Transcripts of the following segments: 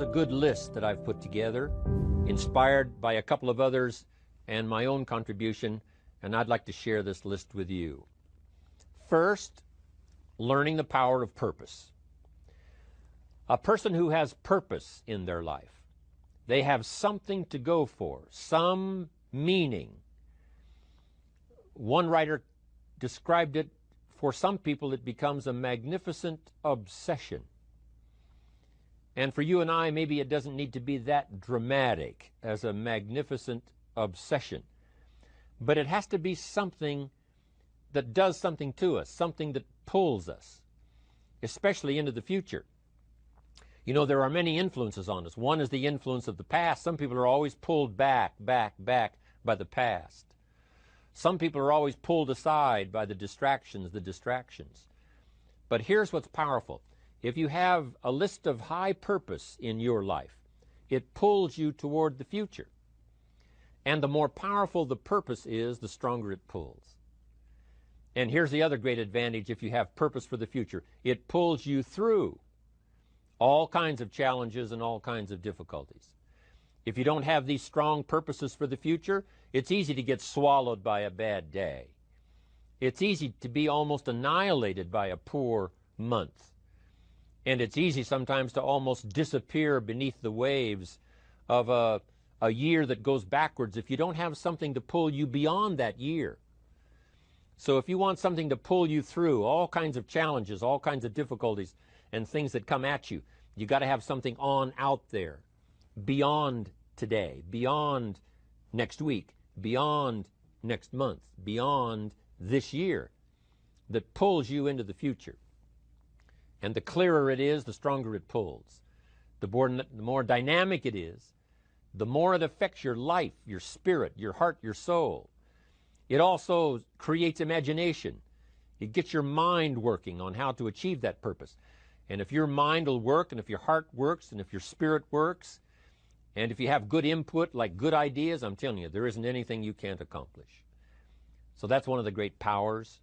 Here's a good list that I've put together, inspired by a couple of others and my own contribution, and I'd like to share this list with you. First, learning the power of purpose. A person who has purpose in their life, they have something to go for, some meaning. One writer described it, for some people it becomes a magnificent obsession. And for you and I, maybe it doesn't need to be that dramatic as a magnificent obsession. But it has to be something that does something to us, something that pulls us, especially into the future. You know, there are many influences on us. One is the influence of the past. Some people are always pulled back by the past. Some people are always pulled aside by the distractions. But here's what's powerful. If you have a list of high purpose in your life, it pulls you toward the future. And the more powerful the purpose is, the stronger it pulls. And here's the other great advantage if you have purpose for the future. It pulls you through all kinds of challenges and all kinds of difficulties. If you don't have these strong purposes for the future, it's easy to get swallowed by a bad day. It's easy to be almost annihilated by a poor month. And it's easy sometimes to almost disappear beneath the waves of a year that goes backwards if you don't have something to pull you beyond that year. So if you want something to pull you through all kinds of challenges, all kinds of difficulties, and things that come at you, you got to have something on out there, beyond today, beyond next week, beyond next month, beyond this year, that pulls you into the future. And the clearer it is, the stronger it pulls. The more dynamic it is, the more it affects your life, your spirit, your heart, your soul. It also creates imagination. It gets your mind working on how to achieve that purpose. And if your mind will work, and if your heart works, and if your spirit works, and if you have good input, like good ideas, I'm telling you, there isn't anything you can't accomplish. So that's one of the great powers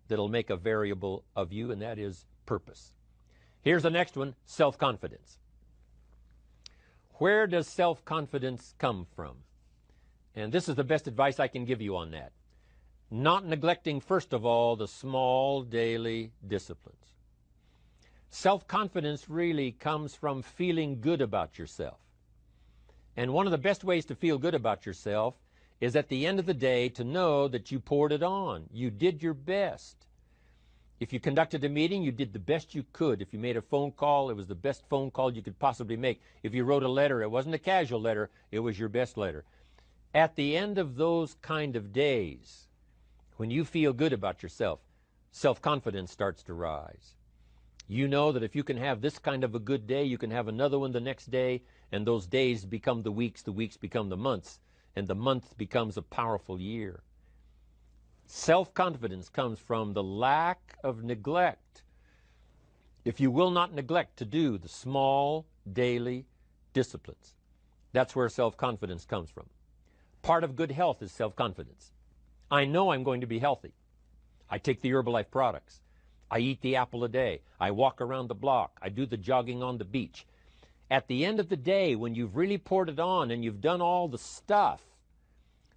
that'll make a variable of you, and that is purpose. Here's the next one, self-confidence. Where does self-confidence come from? And this is the best advice I can give you on that. Not neglecting, first of all, the small daily disciplines. Self-confidence really comes from feeling good about yourself. And one of the best ways to feel good about yourself is at the end of the day to know that you poured it on. You did your best. If you conducted a meeting, you did the best you could. If you made a phone call, it was the best phone call you could possibly make. If you wrote a letter, it wasn't a casual letter, it was your best letter. At the end of those kind of days, when you feel good about yourself, self-confidence starts to rise. You know that if you can have this kind of a good day, you can have another one the next day, and those days become the weeks become the months, and the month becomes a powerful year. Self-confidence comes from the lack of neglect. If you will not neglect to do the small daily disciplines, that's where self-confidence comes from. Part of good health is self-confidence. I know I'm going to be healthy. I take the Herbalife products. I eat the apple a day. I walk around the block. I do the jogging on the beach. At the end of the day, when you've really poured it on and you've done all the stuff,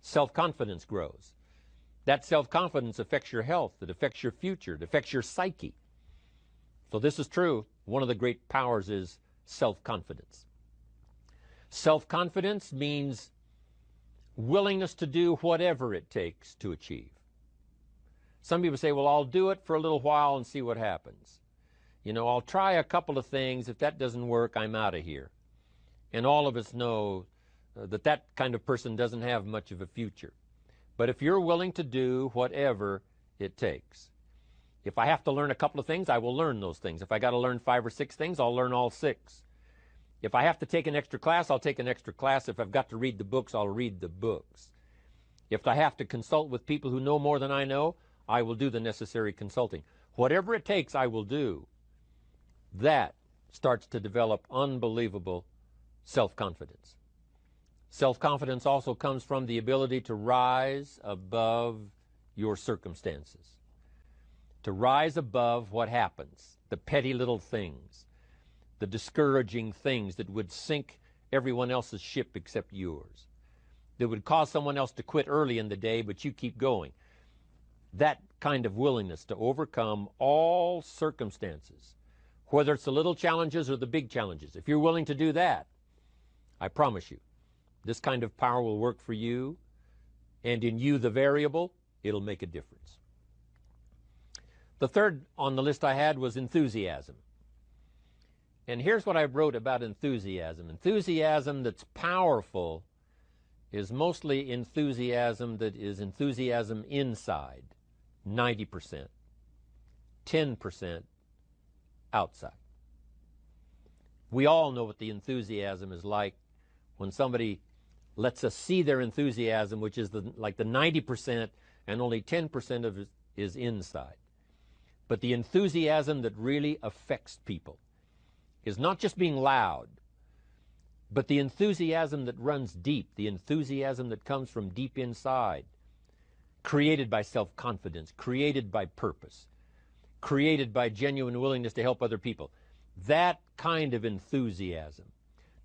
self-confidence grows. That self-confidence affects your health. It affects your future. It affects your psyche. So this is true. One of the great powers is self-confidence. Self-confidence means willingness to do whatever it takes to achieve. Some people say, well, I'll do it for a little while and see what happens. You know, I'll try a couple of things. If that doesn't work, I'm out of here. And all of us know that that kind of person doesn't have much of a future. But if you're willing to do whatever it takes, if I have to learn a couple of things, I will learn those things. If I got to learn 5 or 6 things, I'll learn all 6. If I have to take an extra class, I'll take an extra class. If I've got to read the books, I'll read the books. If I have to consult with people who know more than I know, I will do the necessary consulting. Whatever it takes, I will do. That starts to develop unbelievable self-confidence. Self-confidence also comes from the ability to rise above your circumstances, to rise above what happens, the petty little things, the discouraging things that would sink everyone else's ship except yours, that would cause someone else to quit early in the day, but you keep going. That kind of willingness to overcome all circumstances, whether it's the little challenges or the big challenges. If you're willing to do that, I promise you, this kind of power will work for you, and in you, the variable, it'll make a difference. The third on the list I had was enthusiasm. And here's what I wrote about enthusiasm. Enthusiasm that's powerful is mostly enthusiasm that is enthusiasm inside, 90%, 10% outside. We all know what the enthusiasm is like when somebody lets us see their enthusiasm, which is like the 90%, and only 10% of it is inside. But the enthusiasm that really affects people is not just being loud, but the enthusiasm that runs deep, the enthusiasm that comes from deep inside, created by self-confidence, created by purpose, created by genuine willingness to help other people. That kind of enthusiasm,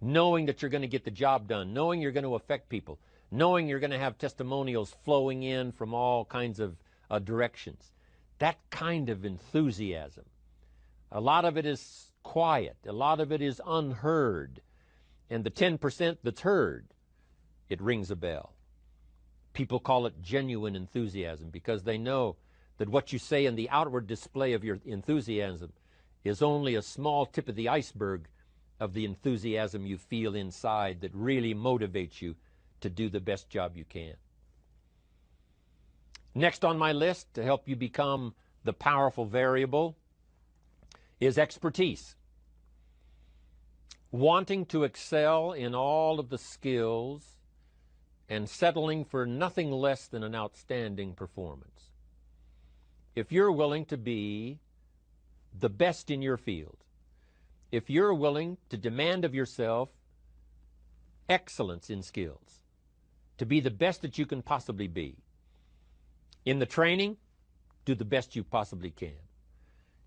knowing that you're going to get the job done, knowing you're going to affect people, knowing you're going to have testimonials flowing in from all kinds of directions. That kind of enthusiasm. A lot of it is quiet. A lot of it is unheard. And the 10% that's heard, it rings a bell. People call it genuine enthusiasm because they know that what you say in the outward display of your enthusiasm is only a small tip of the iceberg of the enthusiasm you feel inside that really motivates you to do the best job you can. Next on my list to help you become the powerful variable is expertise. Wanting to excel in all of the skills and settling for nothing less than an outstanding performance. If you're willing to be the best in your field, if you're willing to demand of yourself excellence in skills, to be the best that you can possibly be, in the training, do the best you possibly can.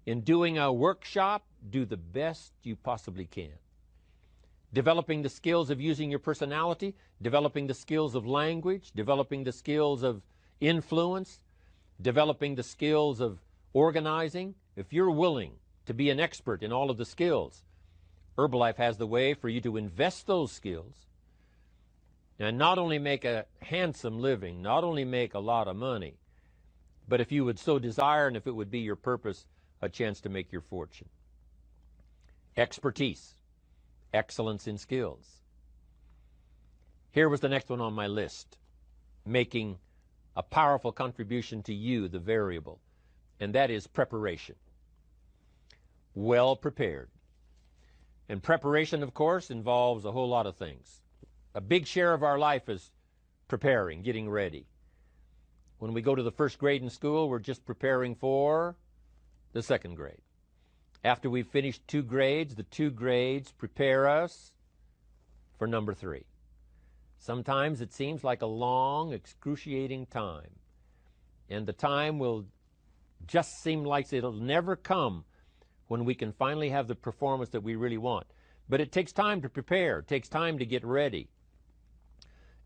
In doing a workshop, do the best you possibly can. Developing the skills of using your personality, developing the skills of language, developing the skills of influence, developing the skills of organizing. If you're willing to be an expert in all of the skills, Herbalife has the way for you to invest those skills and not only make a handsome living, not only make a lot of money, but if you would so desire and if it would be your purpose, a chance to make your fortune. Expertise. Excellence in skills. Here was the next one on my list, making a powerful contribution to you, the variable, and that is preparation. Well prepared. And preparation, of course, involves a whole lot of things. A big share of our life is preparing, getting ready. When we go to the first grade in school, we're just preparing for the second grade. After we've finished 2 grades, the 2 grades prepare us for number 3. Sometimes it seems like a long, excruciating time. And the time will just seem like it'll never come when we can finally have the performance that we really want. But it takes time to prepare. It takes time to get ready.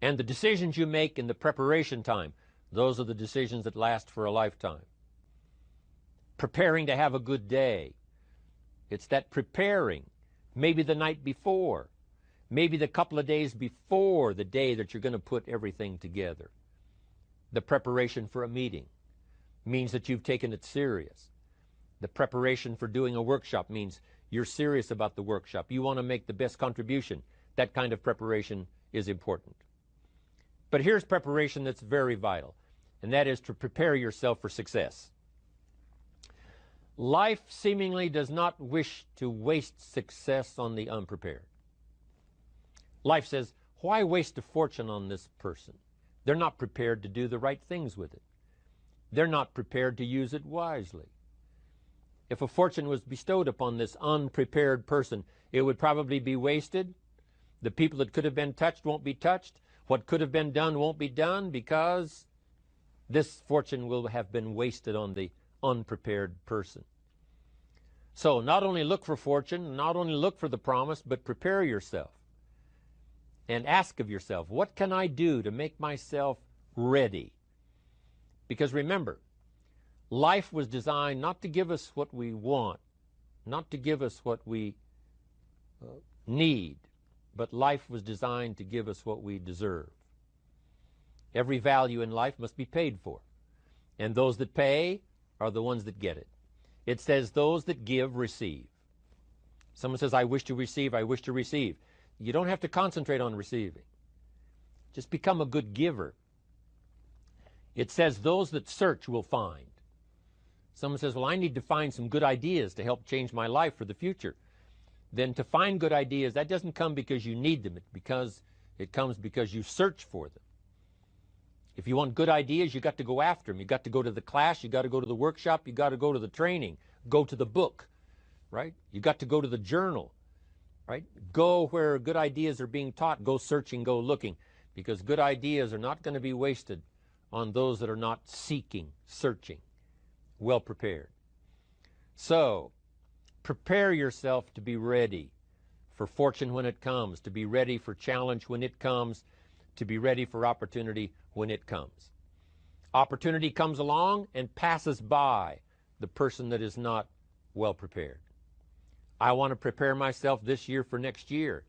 And the decisions you make in the preparation time, those are the decisions that last for a lifetime. Preparing to have a good day. It's that preparing, maybe the night before, maybe the couple of days before the day that you're going to put everything together. The preparation for a meeting means that you've taken it serious. The preparation for doing a workshop means you're serious about the workshop. You want to make the best contribution. That kind of preparation is important. But here's preparation that's very vital, and that is to prepare yourself for success. Life seemingly does not wish to waste success on the unprepared. Life says, why waste a fortune on this person? They're not prepared to do the right things with it. They're not prepared to use it wisely. If a fortune was bestowed upon this unprepared person, it would probably be wasted. The people that could have been touched won't be touched. What could have been done won't be done because this fortune will have been wasted on the unprepared person. So not only look for fortune, not only look for the promise, but prepare yourself and ask of yourself, what can I do to make myself ready? Because remember, life was designed not to give us what we want, not to give us what we need, but life was designed to give us what we deserve. Every value in life must be paid for, and those that pay are the ones that get it. It says those that give receive. Someone says, I wish to receive, I wish to receive. You don't have to concentrate on receiving. Just become a good giver. It says those that search will find. Someone says, well, I need to find some good ideas to help change my life for the future. Then to find good ideas, that doesn't come because you need them. It comes because you search for them. If you want good ideas, you got to go after them. You got to go to the class, you got to go to the workshop, you got to go to the training, go to the book, right? You got to go to the journal, right? Go where good ideas are being taught, go searching, go looking, because good ideas are not going to be wasted on those that are not seeking, searching, well prepared. So, prepare yourself to be ready for fortune when it comes, to be ready for challenge when it comes, to be ready for opportunity when it comes. Opportunity comes along and passes by the person that is not well prepared. I want to prepare myself this year for next year.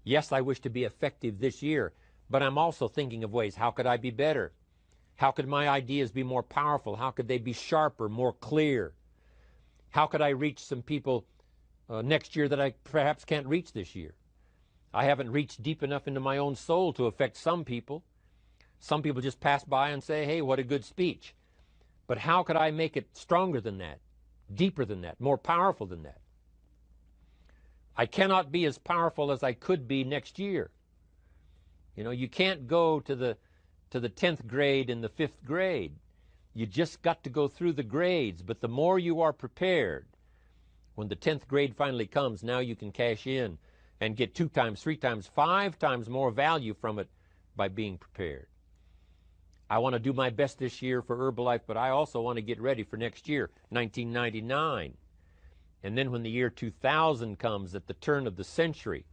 Yes, I wish to be effective this year, but I'm also thinking of ways, how could I be better? How could my ideas be more powerful? How could they be sharper, more clear? How could I reach some people next year that I perhaps can't reach this year? I haven't reached deep enough into my own soul to affect some people. Some people just pass by and say, hey, what a good speech. But how could I make it stronger than that, deeper than that, more powerful than that? I cannot be as powerful as I could be next year. You know, you can't go to the 10th grade in the 5th grade. You just got to go through the grades. But the more you are prepared, when the 10th grade finally comes, now you can cash in and get 2 times, 3 times, 5 times more value from it by being prepared. I want to do my best this year for Herbalife, but I also want to get ready for next year, 1999. And then when the year 2000 comes, at the turn of the century,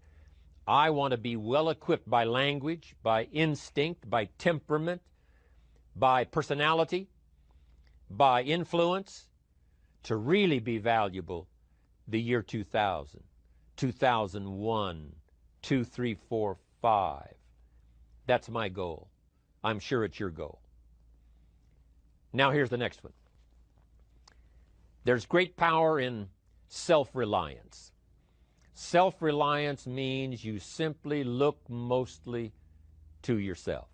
I want to be well equipped by language, by instinct, by temperament, by personality, by influence, to really be valuable the year 2000, 2001, 2, 3, 4, 5. That's my goal. I'm sure it's your goal. Now here's the next one. There's great power in self-reliance. Self-reliance means you simply look mostly to yourself.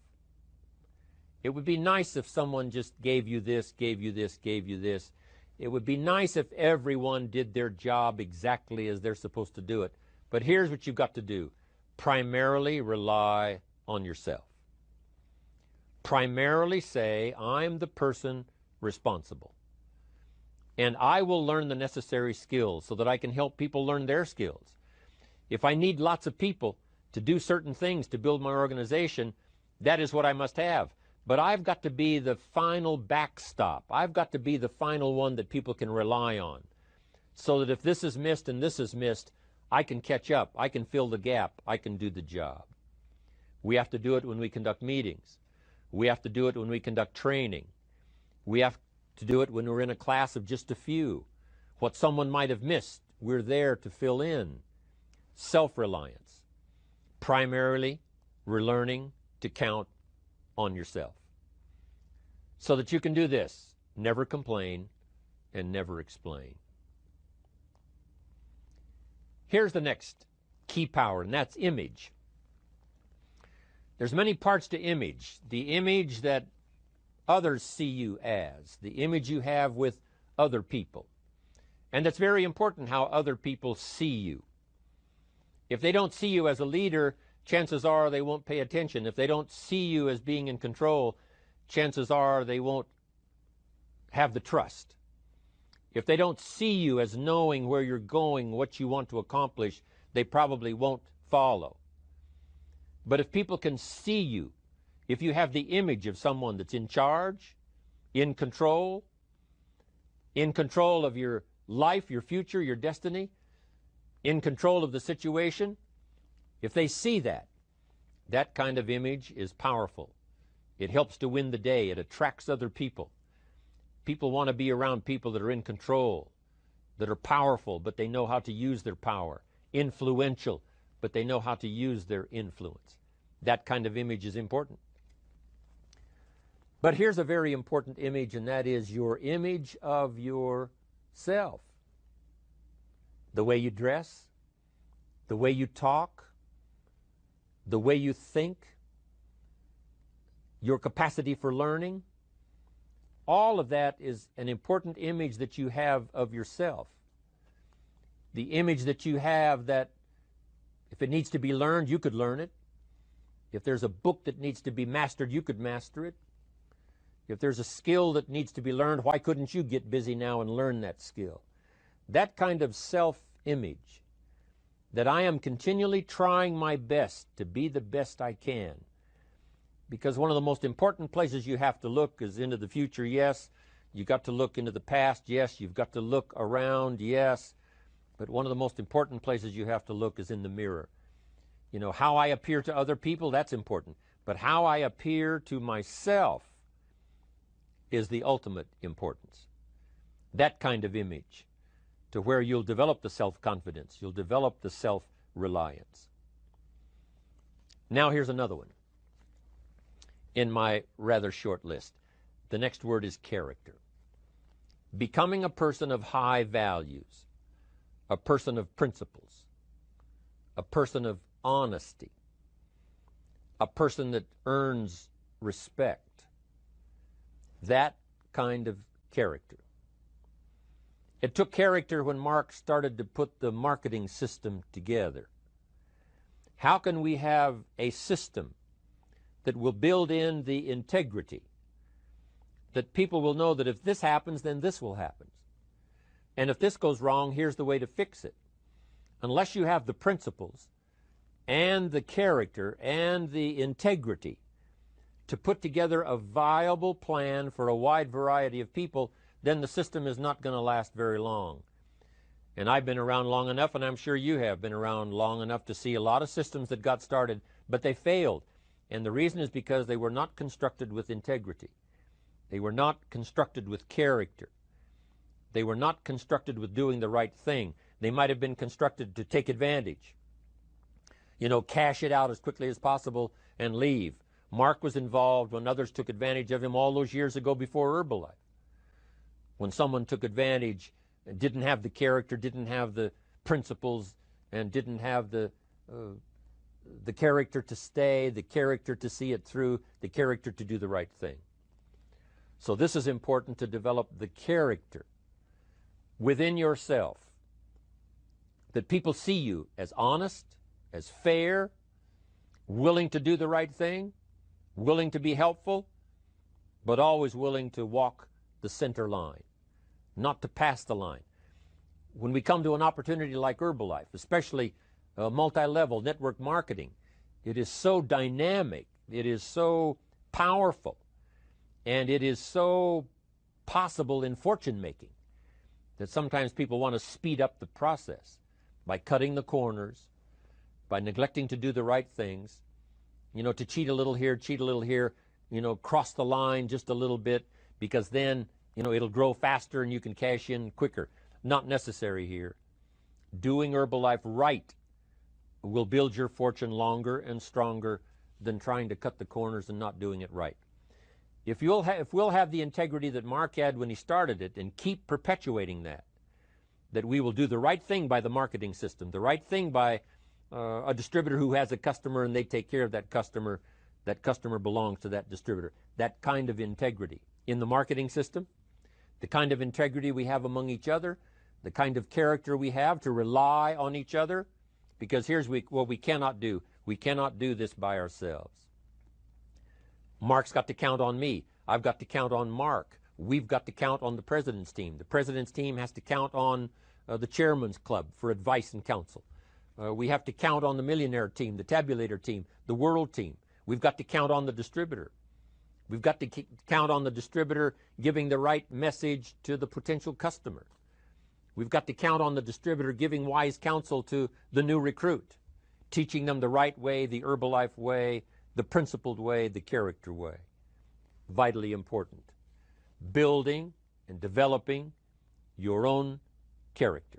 It would be nice if someone just gave you this, gave you this, gave you this. It would be nice if everyone did their job exactly as they're supposed to do it. But here's what you've got to do. Primarily rely on yourself. Primarily say, I'm the person responsible. And I will learn the necessary skills so that I can help people learn their skills. If I need lots of people to do certain things to build my organization, that is what I must have. But I've got to be the final backstop. I've got to be the final one that people can rely on. So that if this is missed and this is missed, I can catch up. I can fill the gap. I can do the job. We have to do it when we conduct meetings. We have to do it when we conduct training. We have to do it when we're in a class of just a few. What someone might have missed, we're there to fill in. Self-reliance. Primarily, we're learning to count on yourself. So that you can do this, never complain and never explain. Here's the next key power, and that's image. There's many parts to image. The image that others see you as, the image you have with other people. And it's very important how other people see you. If they don't see you as a leader, chances are they won't pay attention. If they don't see you as being in control, chances are they won't have the trust. If they don't see you as knowing where you're going, what you want to accomplish, they probably won't follow. But if people can see you, if you have the image of someone that's in charge, in control of your life, your future, your destiny, in control of the situation, if they see that, that kind of image is powerful. It helps to win the day. It attracts other people. People want to be around people that are in control, that are powerful, but they know how to use their power, influential, but they know how to use their influence. That kind of image is important. But here's a very important image, and that is your image of yourself. The way you dress, the way you talk, the way you think, your capacity for learning, all of that is an important image that you have of yourself. The image that you have that if it needs to be learned, you could learn it. If there's a book that needs to be mastered, you could master it. If there's a skill that needs to be learned, why couldn't you get busy now and learn that skill? That kind of self-image, that I am continually trying my best to be the best I can. Because one of the most important places you have to look is into the future, yes. You've got to look into the past, yes. You've got to look around, yes. But one of the most important places you have to look is in the mirror. You know, how I appear to other people, that's important. But how I appear to myself is the ultimate importance. That kind of image, to where you'll develop the self-confidence, you'll develop the self-reliance. Now here's another one in my rather short list. The next word is character. Becoming a person of high values, a person of principles, a person of honesty, a person that earns respect. That kind of character. It took character when Mark started to put the marketing system together. How can we have a system that will build in the integrity, that people will know that if this happens, then this will happen. And if this goes wrong, here's the way to fix it. Unless you have the principles and the character and the integrity to put together a viable plan for a wide variety of people, then the system is not going to last very long. And I've been around long enough, and I'm sure you have been around long enough to see a lot of systems that got started, but they failed. And the reason is because they were not constructed with integrity. They were not constructed with character. They were not constructed with doing the right thing. They might have been constructed to take advantage. You know, cash it out as quickly as possible and leave. Mark was involved when others took advantage of him all those years ago before Herbalife. When someone took advantage, didn't have the character, didn't have the principles, and didn't have the character to stay, the character to see it through, the character to do the right thing. So this is important, to develop the character within yourself, that people see you as honest, as fair, willing to do the right thing, willing to be helpful, but always willing to walk the center line, not to pass the line. When we come to an opportunity like Herbalife, especially multi-level network marketing, it is so dynamic, it is so powerful, and it is so possible in fortune making that sometimes people want to speed up the process by cutting the corners, by neglecting to do the right things, you know, to cheat a little here, you know, cross the line just a little bit, because then, you know, it'll grow faster and you can cash in quicker. Not necessary here. Doing Herbalife right will build your fortune longer and stronger than trying to cut the corners and not doing it right. If we'll have the integrity that Mark had when he started it, and keep perpetuating that we will do the right thing by the marketing system, the right thing by a distributor who has a customer and they take care of that customer belongs to that distributor. That kind of integrity in the marketing system, the kind of integrity we have among each other, the kind of character we have to rely on each other, because here's what we cannot do. We cannot do this by ourselves. Mark's got to count on me. I've got to count on Mark. We've got to count on the president's team. The president's team has to count on the chairman's club for advice and counsel. We have to count on the millionaire team, the tabulator team, the world team. We've got to count on the distributor. We've got to count on the distributor giving the right message to the potential customer. We've got to count on the distributor giving wise counsel to the new recruit, teaching them the right way, the Herbalife way, the principled way, the character way. Vitally important. Building and developing your own character.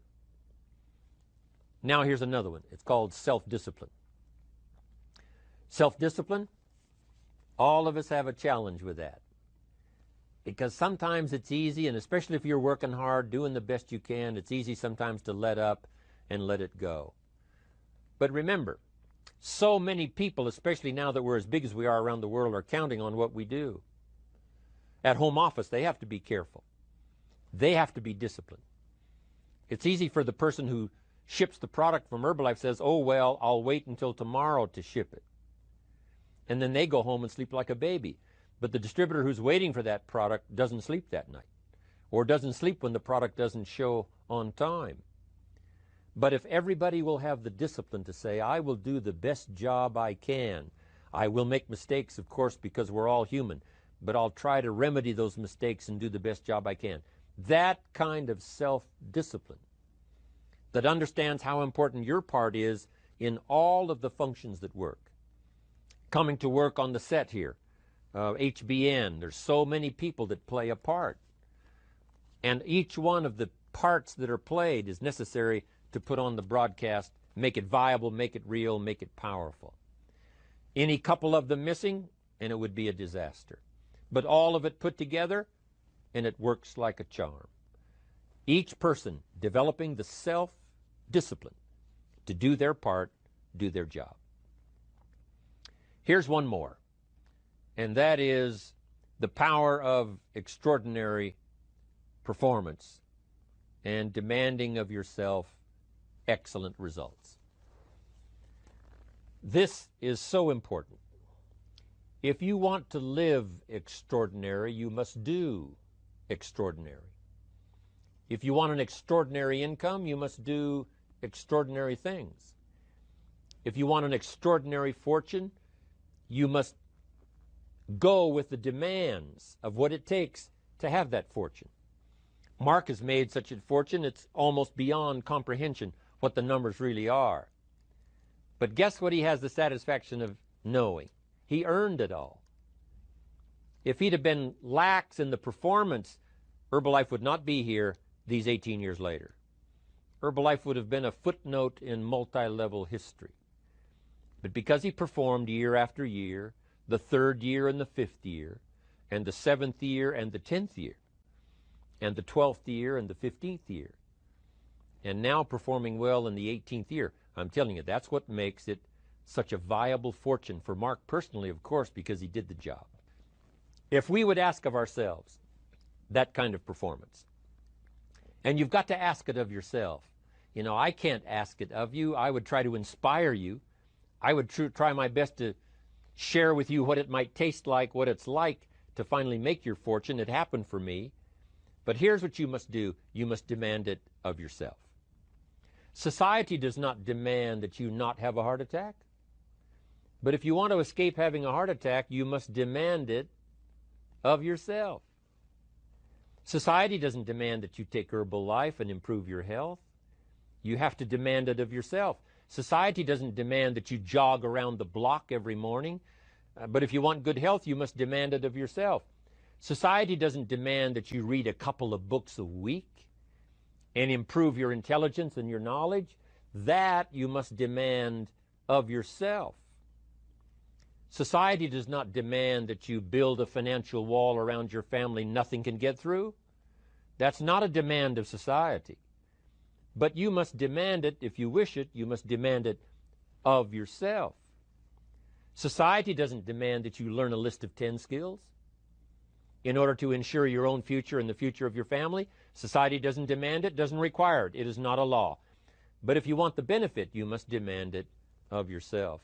Now here's another one. It's called self-discipline. Self-discipline, all of us have a challenge with that. Because sometimes it's easy, and especially if you're working hard, doing the best you can, it's easy sometimes to let up and let it go. But remember, so many people, especially now that we're as big as we are around the world, are counting on what we do. At home office, they have to be careful. They have to be disciplined. It's easy for the person who ships the product from Herbalife says, oh, well, I'll wait until tomorrow to ship it. And then they go home and sleep like a baby. But the distributor who's waiting for that product doesn't sleep that night, or doesn't sleep when the product doesn't show on time. But if everybody will have the discipline to say, I will do the best job I can. I will make mistakes, of course, because we're all human, but I'll try to remedy those mistakes and do the best job I can. That kind of self-discipline that understands how important your part is in all of the functions that work. Coming to work on the set here, HBN, there's so many people that play a part. And each one of the parts that are played is necessary to put on the broadcast, make it viable, make it real, make it powerful. Any couple of them missing, and it would be a disaster. But all of it put together, and it works like a charm. Each person developing the self-discipline to do their part, do their job. Here's one more, and that is the power of extraordinary performance and demanding of yourself excellent results. This is so important. If you want to live extraordinary, you must do extraordinary. If you want an extraordinary income, you must do extraordinary things. If you want an extraordinary fortune, you must go with the demands of what it takes to have that fortune. Mark has made such a fortune, it's almost beyond comprehension what the numbers really are. But guess what he has the satisfaction of knowing? He earned it all. If he'd have been lax in the performance, Herbalife would not be here these 18 years later. Herbalife would have been a footnote in multi-level history. But because he performed year after year, the 3rd year and the 5th year, and the 7th year and the 10th year, and the 12th year and the 15th year, and now performing well in the 18th year, I'm telling you, that's what makes it such a viable fortune for Mark personally, of course, because he did the job. If we would ask of ourselves that kind of performance, and you've got to ask it of yourself. You know, I can't ask it of you. I would try to inspire you. I would try my best to share with you what it might taste like, what it's like to finally make your fortune. It happened for me. But here's what you must do. You must demand it of yourself. Society does not demand that you not have a heart attack. But if you want to escape having a heart attack, you must demand it of yourself. Society doesn't demand that you take Herbalife and improve your health. You have to demand it of yourself. Society doesn't demand that you jog around the block every morning. But if you want good health, you must demand it of yourself. Society doesn't demand that you read a couple of books a week and improve your intelligence and your knowledge. That you must demand of yourself. Society does not demand that you build a financial wall around your family nothing can get through. That's not a demand of society. But you must demand it, if you wish it, you must demand it of yourself. Society doesn't demand that you learn a list of 10 skills in order to ensure your own future and the future of your family. Society doesn't demand it, doesn't require it. It is not a law. But if you want the benefit, you must demand it of yourself.